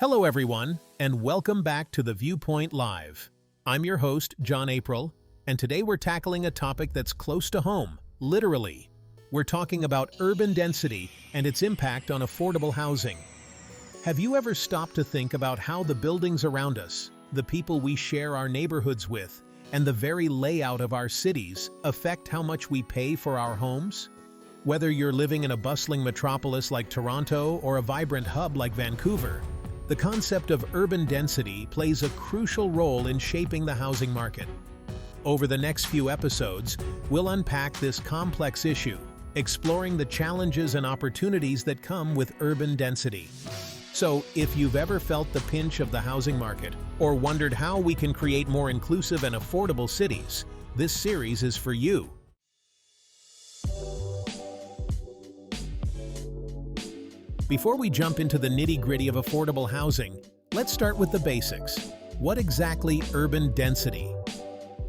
Hello everyone, and welcome back to The Viewpoint Live. I'm your host, John April, and today we're tackling a topic that's close to home, literally. We're talking about urban density and its impact on affordable housing. Have you ever stopped to think about how the buildings around us, the people we share our neighborhoods with, and the very layout of our cities affect how much we pay for our homes? Whether you're living in a bustling metropolis like Toronto or a vibrant hub like Vancouver, the concept of urban density plays a crucial role in shaping the housing market. Over the next few episodes, we'll unpack this complex issue, exploring the challenges and opportunities that come with urban density. So, if you've ever felt the pinch of the housing market, or wondered how we can create more inclusive and affordable cities, this series is for you. Before we jump into the nitty-gritty of affordable housing, let's start with the basics. What exactly urban density?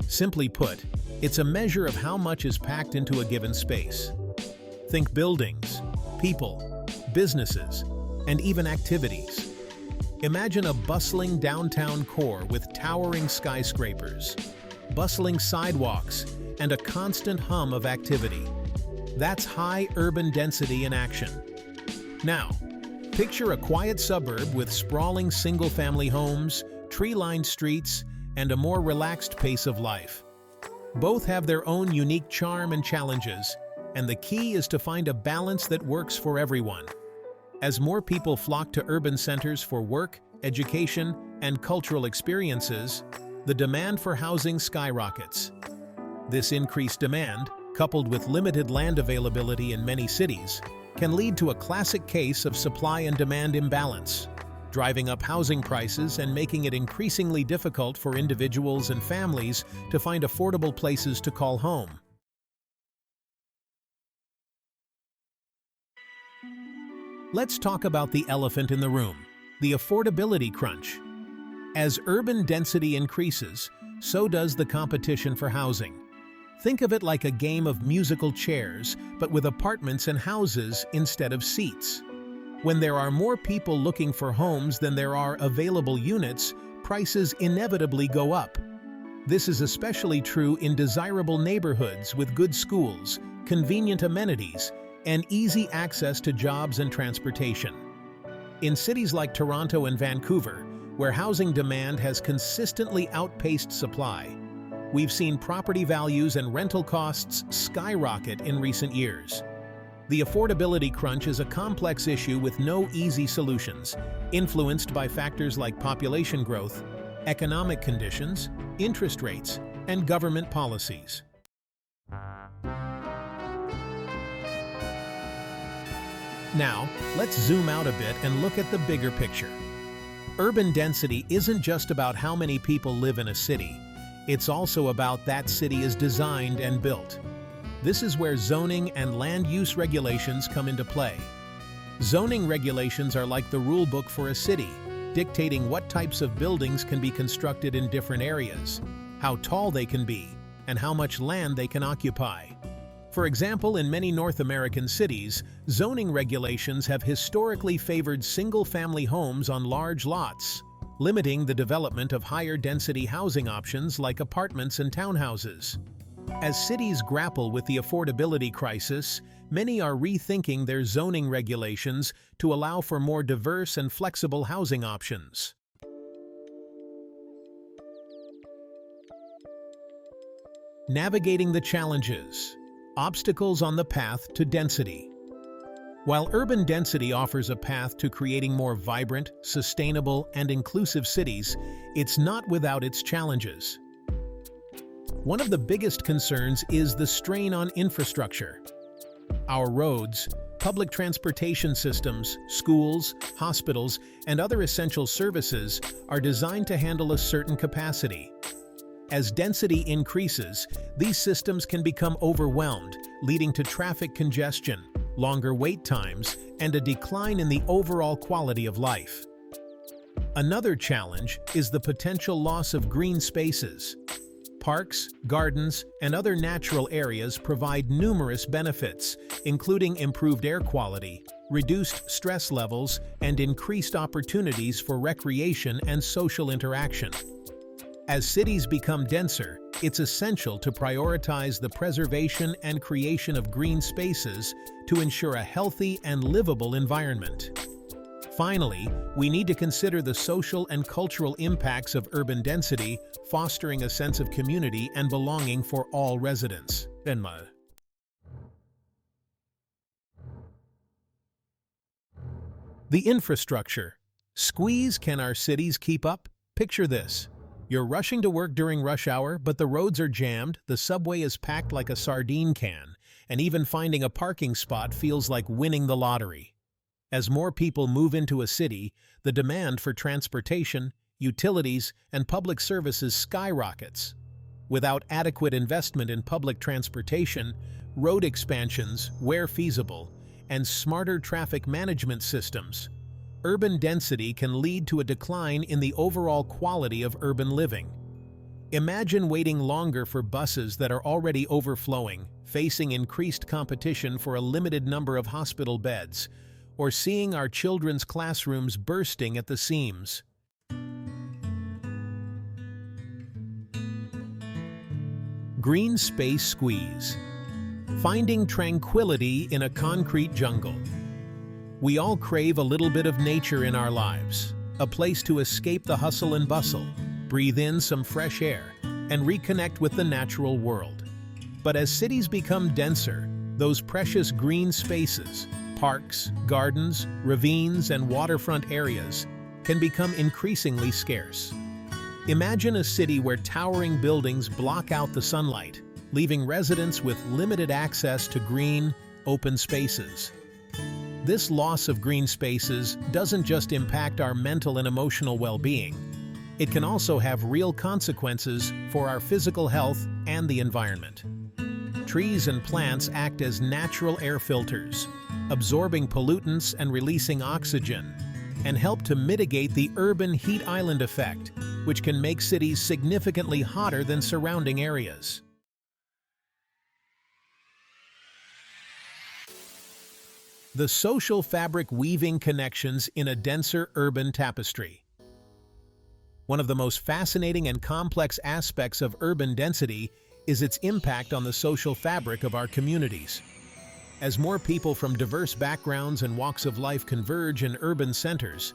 Simply put, it's a measure of how much is packed into a given space. Think buildings, people, businesses, and even activities. Imagine a bustling downtown core with towering skyscrapers, bustling sidewalks, and a constant hum of activity. That's high urban density in action. Now, picture a quiet suburb with sprawling single-family homes, tree-lined streets, and a more relaxed pace of life. Both have their own unique charm and challenges, and the key is to find a balance that works for everyone. As more people flock to urban centers for work, education, and cultural experiences, the demand for housing skyrockets. This increased demand, coupled with limited land availability in many cities, can lead to a classic case of supply and demand imbalance, driving up housing prices and making it increasingly difficult for individuals and families to find affordable places to call home. Let's talk about the elephant in the room, the affordability crunch. As urban density increases, so does the competition for housing. Think of it like a game of musical chairs, but with apartments and houses instead of seats. When there are more people looking for homes than there are available units, prices inevitably go up. This is especially true in desirable neighborhoods with good schools, convenient amenities, and easy access to jobs and transportation. In cities like Toronto and Vancouver, where housing demand has consistently outpaced supply, we've seen property values and rental costs skyrocket in recent years. The affordability crunch is a complex issue with no easy solutions, influenced by factors like population growth, economic conditions, interest rates, and government policies. Now, let's zoom out a bit and look at the bigger picture. Urban density isn't just about how many people live in a city. It's also about that city is designed and built. This is where zoning and land use regulations come into play. Zoning regulations are like the rule book for a city, dictating what types of buildings can be constructed in different areas, how tall they can be, and how much land they can occupy. For example, in many North American cities, zoning regulations have historically favored single-family homes on large lots, limiting the development of higher-density housing options like apartments and townhouses. As cities grapple with the affordability crisis, many are rethinking their zoning regulations to allow for more diverse and flexible housing options. Navigating the challenges. Obstacles on the path to density. While urban density offers a path to creating more vibrant, sustainable, and inclusive cities, it's not without its challenges. One of the biggest concerns is the strain on infrastructure. Our roads, public transportation systems, schools, hospitals, and other essential services are designed to handle a certain capacity. As density increases, these systems can become overwhelmed, leading to traffic congestion, longer wait times, and a decline in the overall quality of life. Another challenge is the potential loss of green spaces. Parks, gardens, and other natural areas provide numerous benefits, including improved air quality, reduced stress levels, and increased opportunities for recreation and social interaction. As cities become denser, it's essential to prioritize the preservation and creation of green spaces to ensure a healthy and livable environment. Finally, we need to consider the social and cultural impacts of urban density, fostering a sense of community and belonging for all residents. The infrastructure. Squeeze, can our cities keep up? Picture this. You're rushing to work during rush hour, but the roads are jammed, the subway is packed like a sardine can, and even finding a parking spot feels like winning the lottery. As more people move into a city, the demand for transportation, utilities, and public services skyrockets. Without adequate investment in public transportation, road expansions, where feasible, and smarter traffic management systems, urban density can lead to a decline in the overall quality of urban living. Imagine waiting longer for buses that are already overflowing, facing increased competition for a limited number of hospital beds, or seeing our children's classrooms bursting at the seams. Green space squeeze. Finding tranquility in a concrete jungle. We all crave a little bit of nature in our lives, a place to escape the hustle and bustle, breathe in some fresh air, and reconnect with the natural world. But as cities become denser, those precious green spaces, parks, gardens, ravines, and waterfront areas can become increasingly scarce. Imagine a city where towering buildings block out the sunlight, leaving residents with limited access to green, open spaces. This loss of green spaces doesn't just impact our mental and emotional well-being. It can also have real consequences for our physical health and the environment. Trees and plants act as natural air filters, absorbing pollutants and releasing oxygen, and help to mitigate the urban heat island effect, which can make cities significantly hotter than surrounding areas. The social fabric weaving connections in a denser urban tapestry. One of the most fascinating and complex aspects of urban density is its impact on the social fabric of our communities. As more people from diverse backgrounds and walks of life converge in urban centers,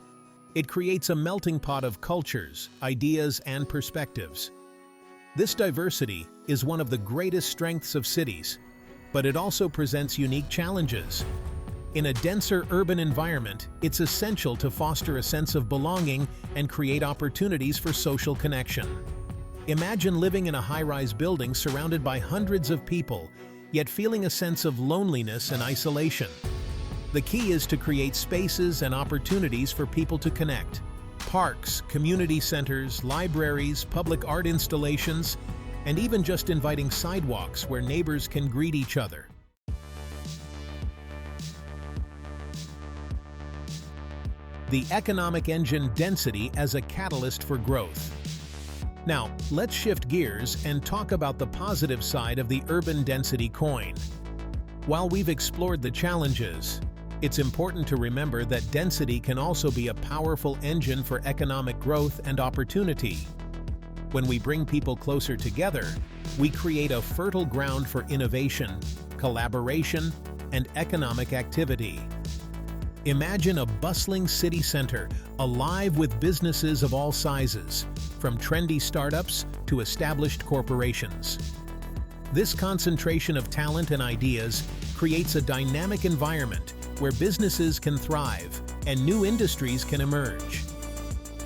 it creates a melting pot of cultures, ideas, and perspectives. This diversity is one of the greatest strengths of cities, but it also presents unique challenges. In a denser urban environment, it's essential to foster a sense of belonging and create opportunities for social connection. Imagine living in a high-rise building surrounded by hundreds of people, yet feeling a sense of loneliness and isolation. The key is to create spaces and opportunities for people to connect. Parks, community centers, libraries, public art installations, and even just inviting sidewalks where neighbors can greet each other. The economic engine density as a catalyst for growth. Now, let's shift gears and talk about the positive side of the urban density coin. While we've explored the challenges, it's important to remember that density can also be a powerful engine for economic growth and opportunity. When we bring people closer together, we create a fertile ground for innovation, collaboration, and economic activity. Imagine a bustling city center, alive with businesses of all sizes, from trendy startups to established corporations. This concentration of talent and ideas creates a dynamic environment where businesses can thrive and new industries can emerge.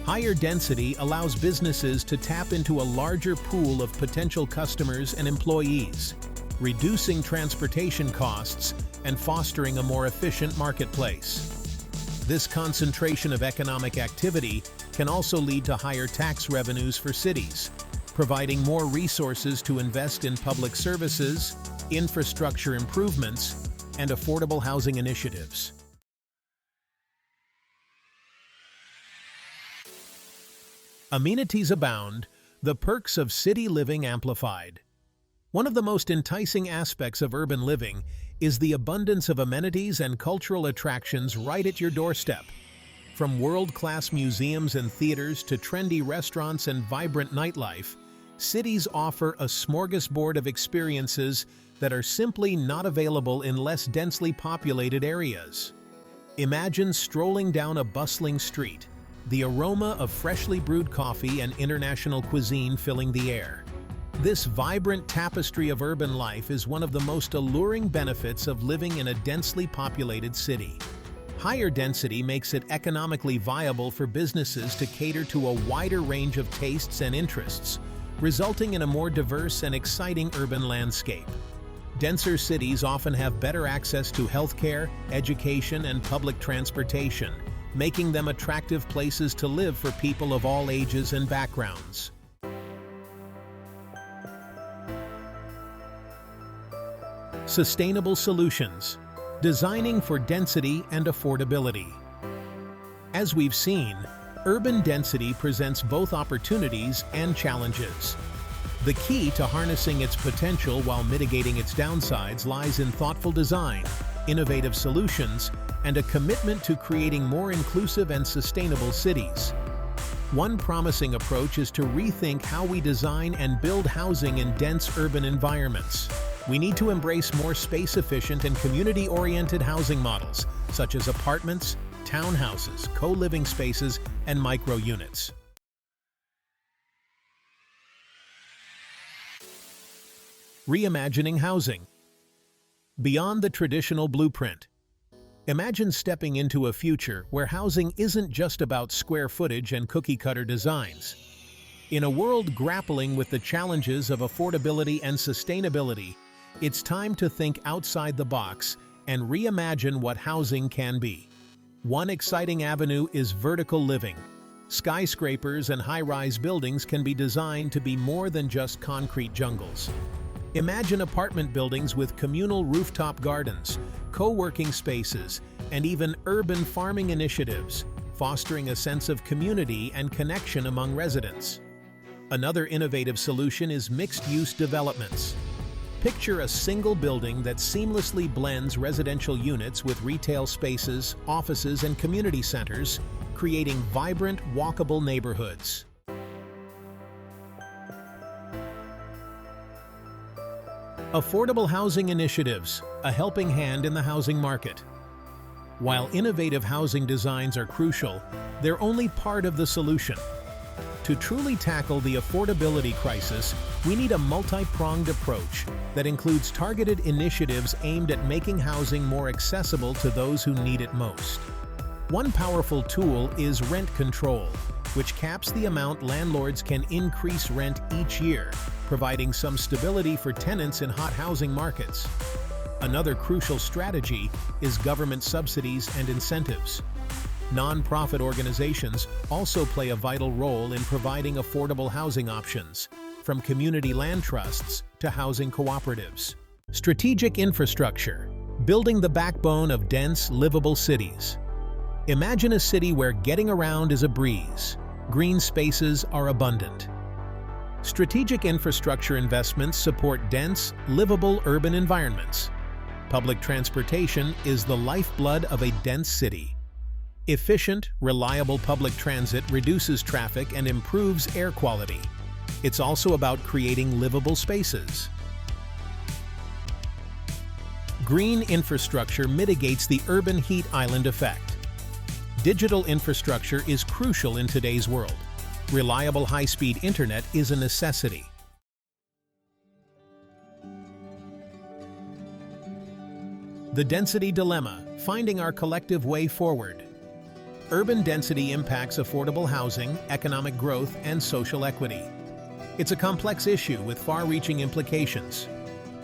Higher density allows businesses to tap into a larger pool of potential customers and employees, reducing transportation costs and fostering a more efficient marketplace. This concentration of economic activity can also lead to higher tax revenues for cities, providing more resources to invest in public services, infrastructure improvements, and affordable housing initiatives. Amenities abound, the perks of city living amplified. One of the most enticing aspects of urban living is the abundance of amenities and cultural attractions right at your doorstep. From world-class museums and theaters to trendy restaurants and vibrant nightlife, cities offer a smorgasbord of experiences that are simply not available in less densely populated areas. Imagine strolling down a bustling street, the aroma of freshly brewed coffee and international cuisine filling the air. This vibrant tapestry of urban life is one of the most alluring benefits of living in a densely populated city. Higher density makes it economically viable for businesses to cater to a wider range of tastes and interests, resulting in a more diverse and exciting urban landscape. Denser cities often have better access to healthcare, education, and public transportation, making them attractive places to live for people of all ages and backgrounds. Sustainable solutions. Designing for density and affordability. As we've seen, urban density presents both opportunities and challenges. The key to harnessing its potential while mitigating its downsides lies in thoughtful design, innovative solutions, and a commitment to creating more inclusive and sustainable cities. One promising approach is to rethink how we design and build housing in dense urban environments. We need to embrace more space-efficient and community-oriented housing models, such as apartments, townhouses, co-living spaces, and micro-units. Reimagining housing. Beyond the traditional blueprint. Imagine stepping into a future where housing isn't just about square footage and cookie-cutter designs. In a world grappling with the challenges of affordability and sustainability, it's time to think outside the box and reimagine what housing can be. One exciting avenue is vertical living. Skyscrapers and high-rise buildings can be designed to be more than just concrete jungles. Imagine apartment buildings with communal rooftop gardens, co-working spaces, and even urban farming initiatives, fostering a sense of community and connection among residents. Another innovative solution is mixed-use developments. Picture a single building that seamlessly blends residential units with retail spaces, offices, and community centers, creating vibrant, walkable neighborhoods. Affordable housing initiatives, a helping hand in the housing market. While innovative housing designs are crucial, they're only part of the solution. To truly tackle the affordability crisis, we need a multi-pronged approach that includes targeted initiatives aimed at making housing more accessible to those who need it most. One powerful tool is rent control, which caps the amount landlords can increase rent each year, providing some stability for tenants in hot housing markets. Another crucial strategy is government subsidies and incentives. Non-profit organizations also play a vital role in providing affordable housing options, from community land trusts to housing cooperatives. Strategic infrastructure, building the backbone of dense, livable cities. Imagine a city where getting around is a breeze. Green spaces are abundant. Strategic infrastructure investments support dense, livable urban environments. Public transportation is the lifeblood of a dense city. Efficient, reliable public transit reduces traffic and improves air quality. It's also about creating livable spaces. Green infrastructure mitigates the urban heat island effect. Digital infrastructure is crucial in today's world. Reliable high-speed internet is a necessity. The density dilemma, finding our collective way forward. Urban density impacts affordable housing, economic growth, and social equity. It's a complex issue with far-reaching implications.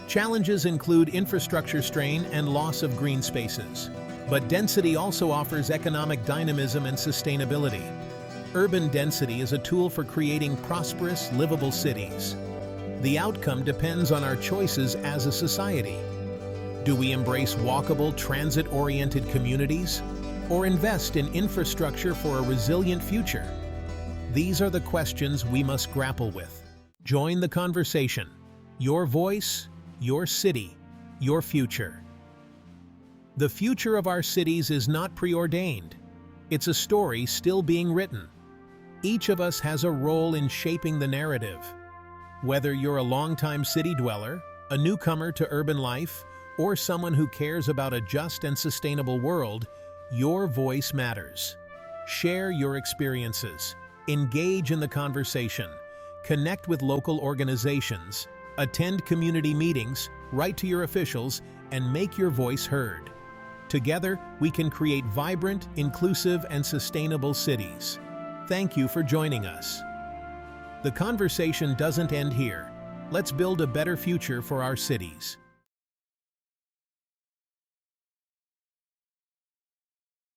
Challenges include infrastructure strain and loss of green spaces. But density also offers economic dynamism and sustainability. Urban density is a tool for creating prosperous, livable cities. The outcome depends on our choices as a society. Do we embrace walkable, transit-oriented communities, or invest in infrastructure for a resilient future? These are the questions we must grapple with. Join the conversation. Your voice, your city, your future. The future of our cities is not preordained. It's a story still being written. Each of us has a role in shaping the narrative. Whether you're a longtime city dweller, a newcomer to urban life, or someone who cares about a just and sustainable world, your voice matters. Share your experiences, engage in the conversation, connect with local organizations, attend community meetings, write to your officials, and make your voice heard. Together, we can create vibrant, inclusive, and sustainable cities. Thank you for joining us. The conversation doesn't end here. Let's build a better future for our cities.